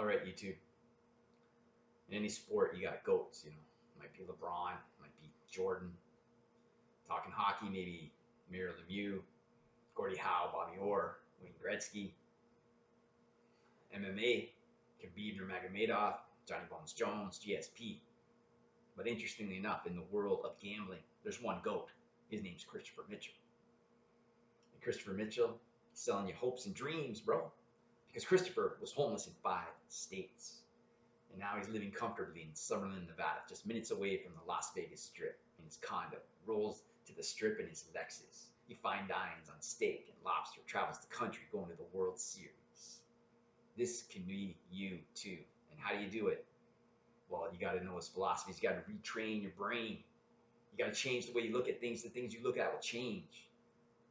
All right, YouTube. In any sport, you got goats. Might be LeBron, might be Jordan. Talking hockey, maybe Mario Lemieux, Gordie Howe, Bobby Orr, Wayne Gretzky. MMA, Khabib Nurmagomedov, Johnny Bones Jones, GSP. But interestingly enough, in the world of gambling, there's one GOAT. His name's Christopher Mitchell. And Christopher Mitchell is selling you hopes and dreams, bro. Because Christopher was homeless in 5 states. And now he's living comfortably in Summerlin, Nevada, just minutes away from the Las Vegas Strip in his condo. Rolls to the Strip in his Lexus. He fine dines on steak and lobster, travels the country going to the World Series. This can be you too. And how do you do it? Well, you got to know his philosophies. You got to retrain your brain. You got to change the way you look at things. The things you look at will change.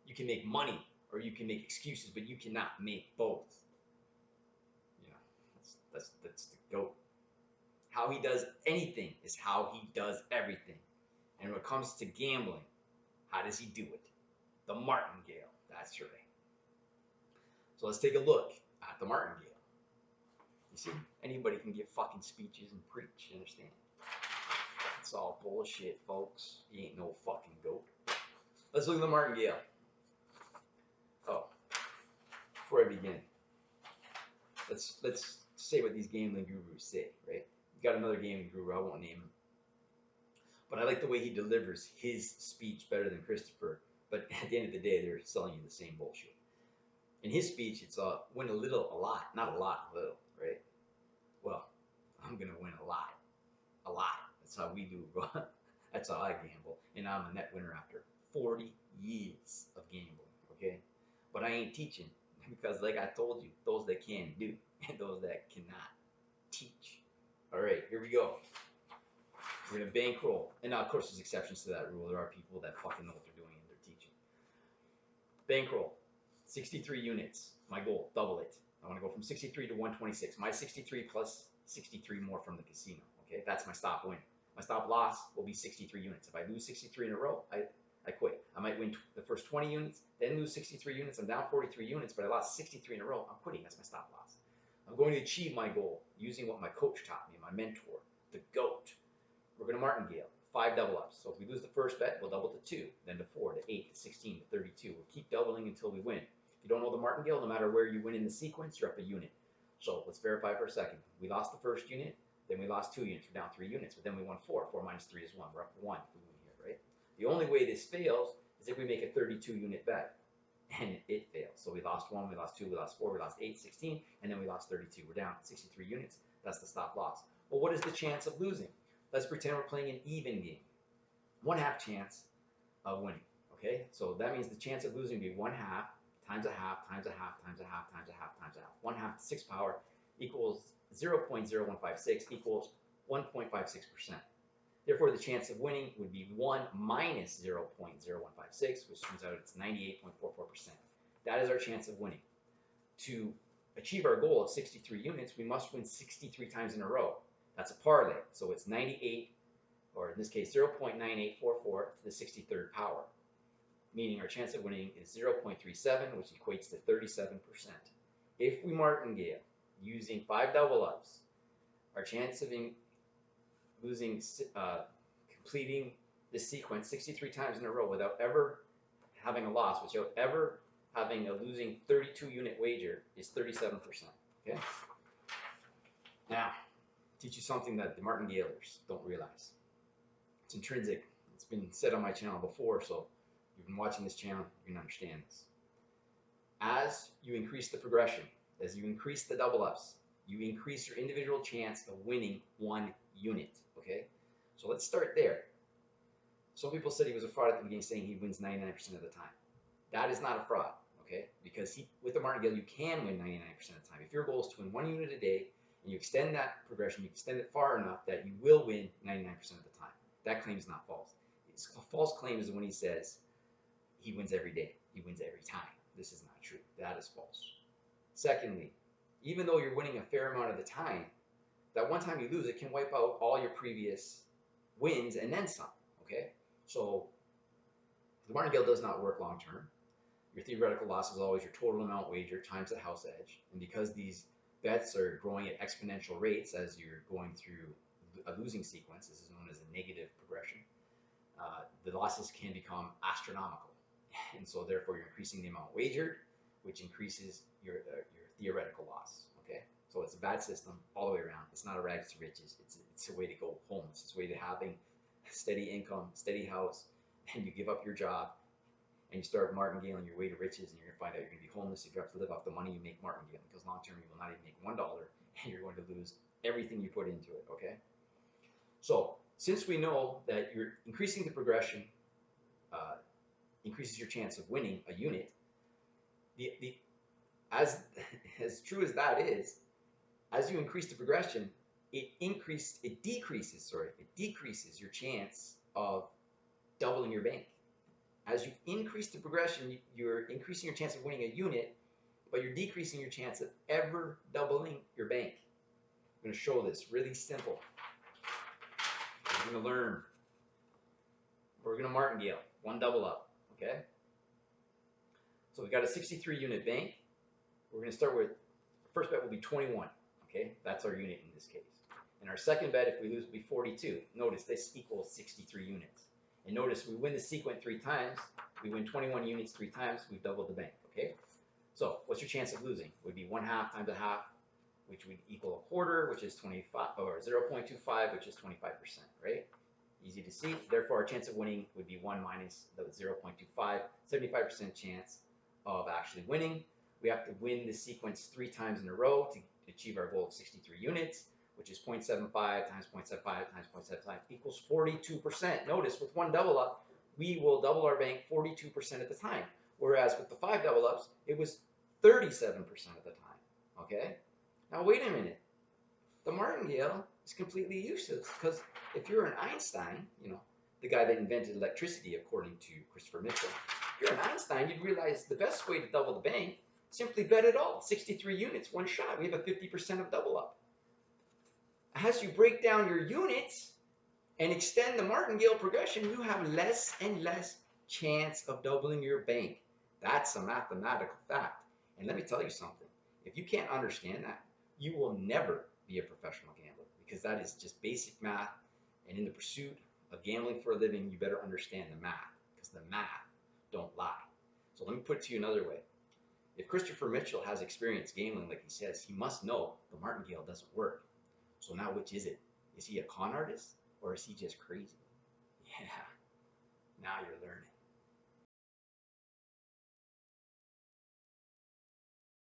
You can make money or you can make excuses, but you cannot make both. That's the GOAT. How he does anything is how he does everything. And when it comes to gambling, how does he do it? The Martingale. That's right. So let's take a look at the Martingale. You see, anybody can give fucking speeches and preach, you understand? It's all bullshit, folks. He ain't no fucking GOAT. Let's look at the Martingale. Oh, before I begin, let's say what these gambling gurus say, right? You got another gambling guru, I won't name him. But I like the way he delivers his speech better than Christopher. But at the end of the day, they're selling you the same bullshit. In his speech, it's win a little, a lot. Not a lot, a little, right? Well, I'm going to win a lot. A lot. That's how we do, bro. That's how I gamble. And I'm a net winner after 40 years of gambling, okay? But I ain't teaching because, like I told you, those that can do and those that cannot teach. All right, here we go. We're going to bankroll. And now, of course, there's exceptions to that rule. There are people that fucking know what they're doing and they're teaching. Bankroll, 63 units. My goal, double it. I want to go from 63 to 126. My 63 plus 63 more from the casino. Okay, that's my stop win. My stop loss will be 63 units. If I lose 63 in a row, I quit. I might win the first 20 units, then lose 63 units. I'm down 43 units, but I lost 63 in a row. I'm quitting. That's my stop loss. I'm going to achieve my goal using what my coach taught me, my mentor, the GOAT. We're going to Martingale, 5 double ups. So if we lose the first bet, we'll double to 2, then to 4, to 8, to 16, to 32. We'll keep doubling until we win. If you don't know the Martingale, no matter where you win in the sequence, you're up a unit. So let's verify for a second. We lost the first unit, then we lost 2 units. We're down 3 units, but then we won 4. 4 minus 3 is 1. We're up 1 if we win here, right? The only way this fails is if we make a 32 unit bet, and it fails. So we lost 1, we lost 2, we lost 4, we lost 8, 16, and then we lost 32. We're down 63 units. That's the stop loss. Well, what is the chance of losing? Let's pretend we're playing an even game. 1/2 chance of winning, okay? So that means the chance of losing would be 1/2 times a half times a half times a half times a half times a half. 1/2 to 6 power equals 0.0156 equals 1.56%. Therefore, the chance of winning would be 1 minus 0.0156, which turns out it's 98.44%. That is our chance of winning. To achieve our goal of 63 units, we must win 63 times in a row. That's a parlay, so it's 98, or in this case 0.9844 to the 63rd power, meaning our chance of winning is 0.37, which equates to 37%. If we martingale using 5 double ups, our chance of completing this sequence 63 times in a row without ever having a loss, without ever having a losing 32 unit wager, is 37%. Okay? Now, teach you something that the Martingalers don't realize. It's intrinsic. It's been said on my channel before, so if you've been watching this channel, you can understand this. As you increase the progression, as you increase the double ups, you increase your individual chance of winning 1 unit, okay? So let's start there. Some people said he was a fraud at the beginning, saying he wins 99% of the time. That is not a fraud, okay? Because with the Martingale, you can win 99% of the time. If your goal is to win 1 unit a day, and you extend that progression, you extend it far enough that you will win 99% of the time. That claim is not false. A false claim is when he says he wins every day, he wins every time. This is not true. That is false. Secondly, even though you're winning a fair amount of the time, that one time you lose, it can wipe out all your previous wins and then some, okay? So the Martingale does not work long term. Your theoretical loss is always your total amount wagered times the house edge. And because these bets are growing at exponential rates as you're going through a losing sequence. This is known as a negative progression. The losses can become astronomical, and so therefore you're increasing the amount wagered, which increases your theoretical loss. Okay, so it's a bad system all the way around. It's not a rags to riches. It's a way to go homeless. It's a way to having steady income, steady house, and you give up your job and you start martingale your way to riches, and you're gonna find out you're gonna be homeless if you have to live off the money you make martingale, because long term you will not even make $1, and you're going to lose everything you put into it. Okay, so since we know that you're increasing the progression increases your chance of winning a unit, as true as that is, as you increase the progression, it decreases your chance of doubling your bank. As you increase the progression, you're increasing your chance of winning a unit, but you're decreasing your chance of ever doubling your bank. I'm going to show this really simple. We're going to learn. We're going to martingale, one double up, okay? So we've got a 63 unit bank. We're going to start with, first bet will be 21, okay? That's our unit in this case. And our second bet, if we lose, will be 42. Notice this equals 63 units. And notice we win the sequence 3 times. We win 21 units 3 times. We've doubled the bank, okay? So what's your chance of losing? Would be 1/2 times a half, which would equal 1/4, which is 25, or 0.25, which is 25%, right? Easy to see. Therefore, our chance of winning would be 1 minus the 0.25, 75% chance of actually winning. We have to win the sequence 3 times in a row to achieve our goal of 63 units, which is 0.75 times 0.75 times 0.75 equals 42%. Notice with one double up, we will double our bank 42% of the time. Whereas with the 5 double ups, it was 37% of the time. Okay? Now wait a minute. The martingale is completely useless, because if you're an Einstein, you know, the guy that invented electricity according to Christopher Mitchell, if you're an Einstein, you'd realize the best way to double the bank, simply bet it all. 63 units, one shot. We have a 50% of double up. As you break down your units and extend the martingale progression, you have less and less chance of doubling your bank. That's a mathematical fact. And let me tell you something. If you can't understand that, you will never be a professional gambler, because that is just basic math. And in the pursuit of gambling for a living, you better understand the math, because the math don't lie. So let me put it to you another way. If Christopher Mitchell has experience gambling like he says, he must know the martingale doesn't work. So now which is it? Is he a con artist, or is he just crazy? Yeah, now you're learning.